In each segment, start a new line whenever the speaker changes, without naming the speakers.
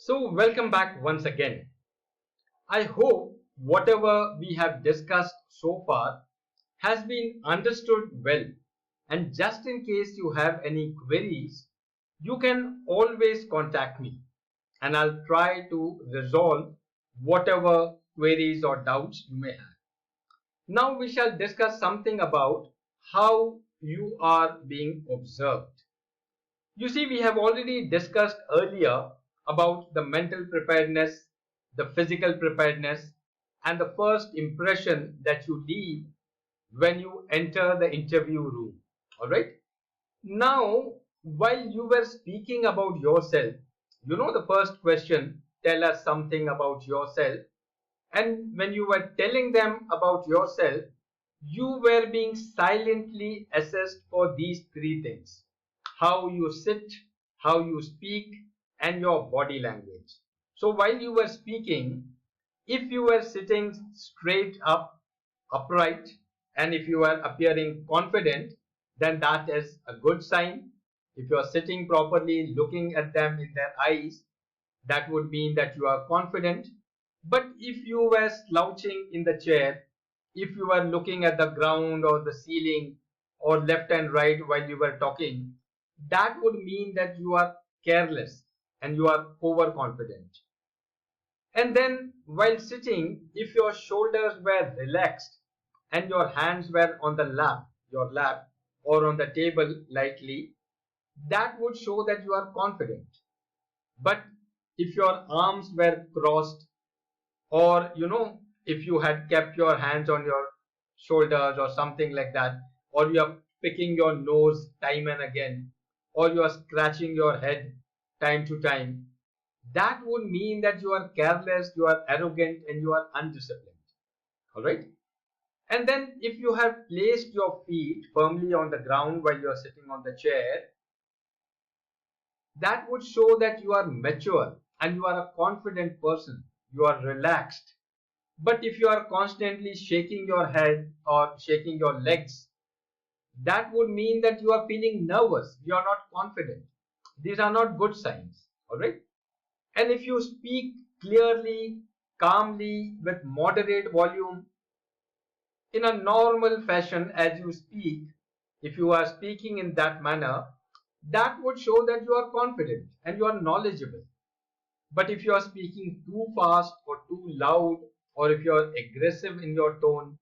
So, welcome back once again. I hope whatever we have discussed so far has been understood well. And just in case you have any queries, you can always contact me and I'll try to resolve whatever queries or doubts you may have. Now, we shall discuss something about how you are being observed. You see, we have already discussed earlier about the mental preparedness, the physical preparedness, and the first impression that you leave when you enter the interview room. All right. Now, while you were speaking about yourself, the first question, tell us something about yourself. And when you were telling them about yourself, you were being silently assessed for these three things: how you sit, how you speak, and your body language. So while you were speaking, if you were sitting straight up, upright, and if you are appearing confident, then that is a good sign. If you are sitting properly, looking at them in their eyes, that would mean that you are confident. But if you were slouching in the chair, if you were looking at the ground or the ceiling or left and right while you were talking, that would mean that you are careless and you are overconfident. And then while sitting, if your shoulders were relaxed and your hands were on the your lap or on the table lightly, that would show that you are confident. But if your arms were crossed, or if you had kept your hands on your shoulders or something like that, or you are picking your nose time and again, or you are scratching your head time to time, that would mean that you are careless, you are arrogant, and you are undisciplined. All right. And then if you have placed your feet firmly on the ground while you are sitting on the chair, that would show that you are mature and you are a confident person. You are relaxed. But if you are constantly shaking your head or shaking your legs, that would mean that you are feeling nervous. You are not confident. These are not good signs. All right. And if you speak clearly, calmly, with moderate volume, in a normal fashion as you speak, if you are speaking in that manner, that would show that you are confident and you are knowledgeable. But if you are speaking too fast or too loud, or if you are aggressive in your tone,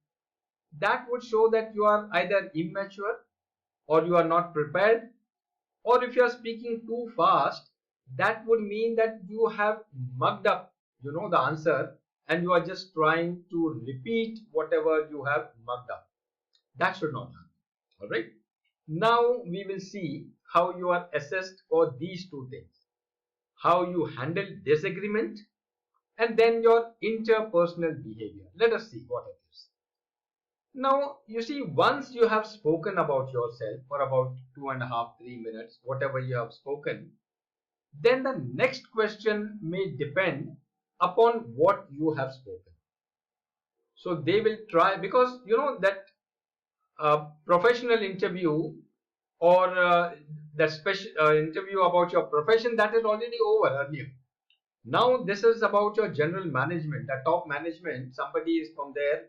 that would show that you are either immature or you are not prepared. Or if you are speaking too fast, that would mean that you have mugged up, the answer, and you are just trying to repeat whatever you have mugged up. That should not happen. All right. Now we will see how you are assessed for these two things: how you handle disagreement, and then your interpersonal behavior. Let us see what it is. Now, you see, once you have spoken about yourself for about 2.5, 3 minutes, whatever you have spoken, then the next question may depend upon what you have spoken. So they will try, because that professional interview or that special interview about your profession, that is already over earlier. Now this is about your general management, the top management. Somebody is from there,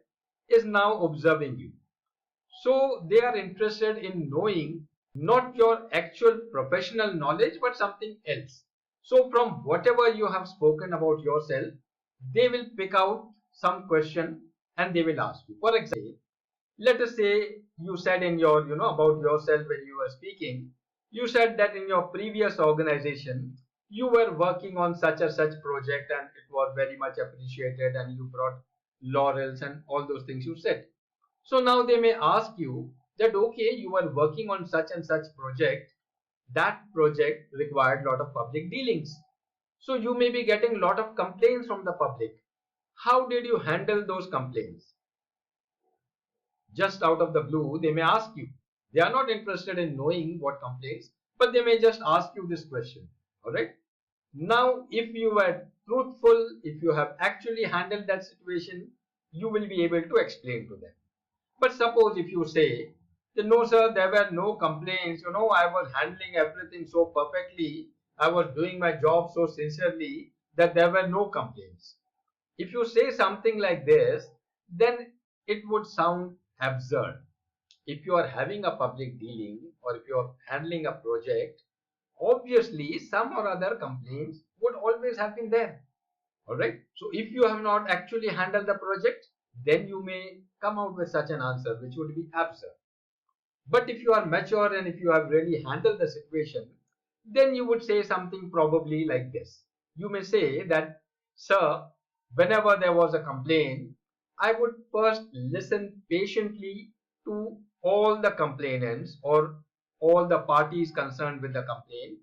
is now observing you. So they are interested in knowing not your actual professional knowledge, but something else. So from whatever you have spoken about yourself, they will pick out some question and they will ask you. For example, let us say you said in your, about yourself when you were speaking, you said that in your previous organization, you were working on such and such project and it was very much appreciated and you brought laurels and all those things you said. So now they may ask you that, okay, you were working on such and such project. That project required a lot of public dealings. So you may be getting a lot of complaints from the public. How did you handle those complaints? Just out of the blue, they may ask you. They are not interested in knowing what complaints, but they may just ask you this question. All right. Now, if you were truthful, if you have actually handled that situation, you will be able to explain to them. But suppose if you say, no sir, there were no complaints, I was handling everything so perfectly, I was doing my job so sincerely, that there were no complaints. If you say something like this, then it would sound absurd. If you are having a public dealing or if you are handling a project, obviously some or other complaints would always have been there. Alright. So if you have not actually handled the project, then you may come out with such an answer which would be absurd. But if you are mature and if you have really handled the situation, then you would say something probably like this. You may say that, sir, whenever there was a complaint, I would first listen patiently to all the complainants or all the parties concerned with the complaint.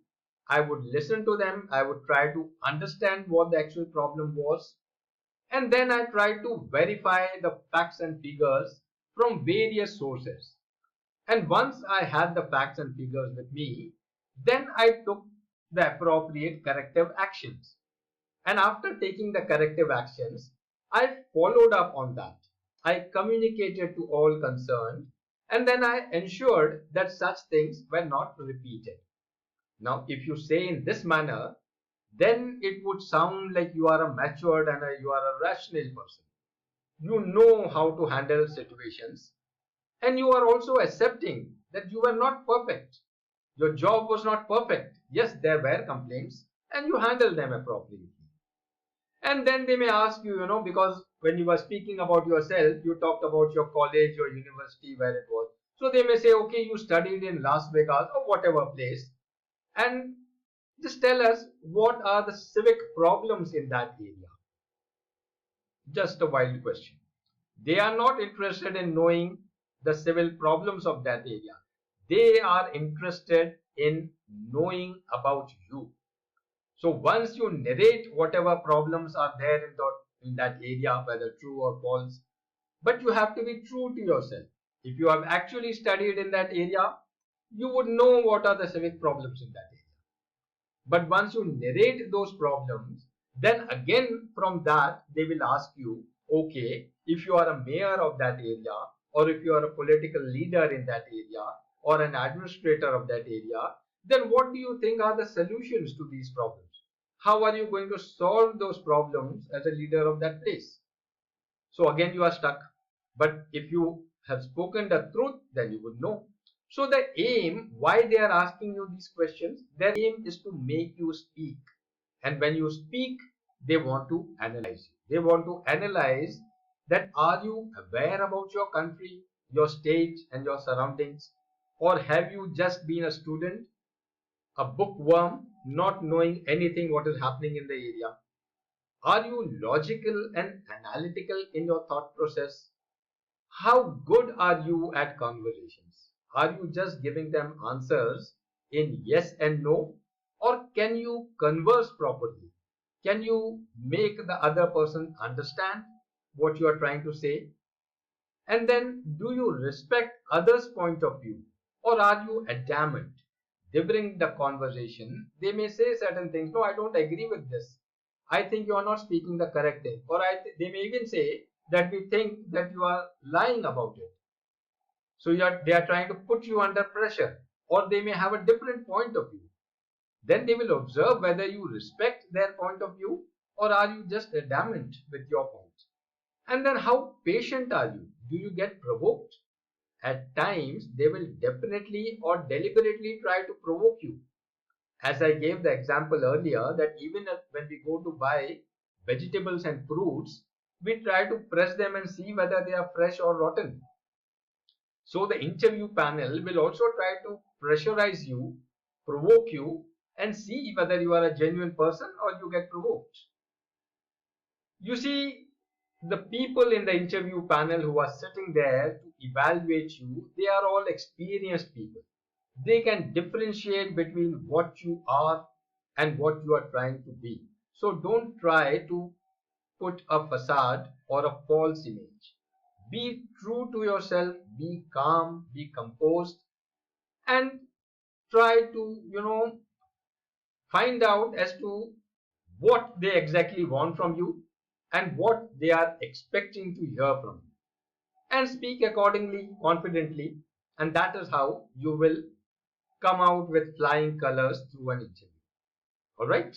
I would listen to them. I would try to understand what the actual problem was. And then I tried to verify the facts and figures from various sources. And once I had the facts and figures with me, then I took the appropriate corrective actions. And after taking the corrective actions, I followed up on that. I communicated to all concerned and then I ensured that such things were not repeated. Now, if you say in this manner, then it would sound like you are a matured and you are a rational person. You know how to handle situations and you are also accepting that you were not perfect. Your job was not perfect. Yes, there were complaints and you handled them appropriately. And then they may ask you, because when you were speaking about yourself, you talked about your college or university where it was. So they may say, okay, you studied in Las Vegas or whatever place. And just tell us what are the civic problems in that area. Just a wild question. They are not interested in knowing the civil problems of that area. They are interested in knowing about you. So once you narrate whatever problems are there in that area, whether true or false, but you have to be true to yourself. If you have actually studied in that area, you would know what are the civic problems in that area. But once you narrate those problems, then again from that they will ask you, okay, if you are a mayor of that area or if you are a political leader in that area or an administrator of that area, then what do you think are the solutions to these problems? How are you going to solve those problems as a leader of that place? So again you are stuck. But if you have spoken the truth, then you would know. So the aim, why they are asking you these questions, their aim is to make you speak. And when you speak, they want to analyze you. They want to analyze that are you aware about your country, your state and your surroundings? Or have you just been a student, a bookworm, not knowing anything what is happening in the area? Are you logical and analytical in your thought process? How good are you at conversations? Are you just giving them answers in yes and no? Or can you converse properly? Can you make the other person understand what you are trying to say? And then, do you respect others' point of view? Or are you adamant? During the conversation, they may say certain things. No, I don't agree with this. I think you are not speaking the correct thing. Or they may even say that we think that you are lying about it. So they are trying to put you under pressure. Or they may have a different point of view. Then they will observe whether you respect their point of view or are you just adamant with your point. And then how patient are you? Do you get provoked? At times, they will definitely or deliberately try to provoke you. As I gave the example earlier, that even when we go to buy vegetables and fruits, we try to press them and see whether they are fresh or rotten. So the interview panel will also try to pressurize you, provoke you, and see whether you are a genuine person or you get provoked. You see, the people in the interview panel who are sitting there to evaluate you, they are all experienced people. They can differentiate between what you are and what you are trying to be. So don't try to put a facade or a false image. Be true to yourself, be calm, be composed, and try to, find out as to what they exactly want from you and what they are expecting to hear from you. And speak accordingly, confidently, and that is how you will come out with flying colors through an interview. All right.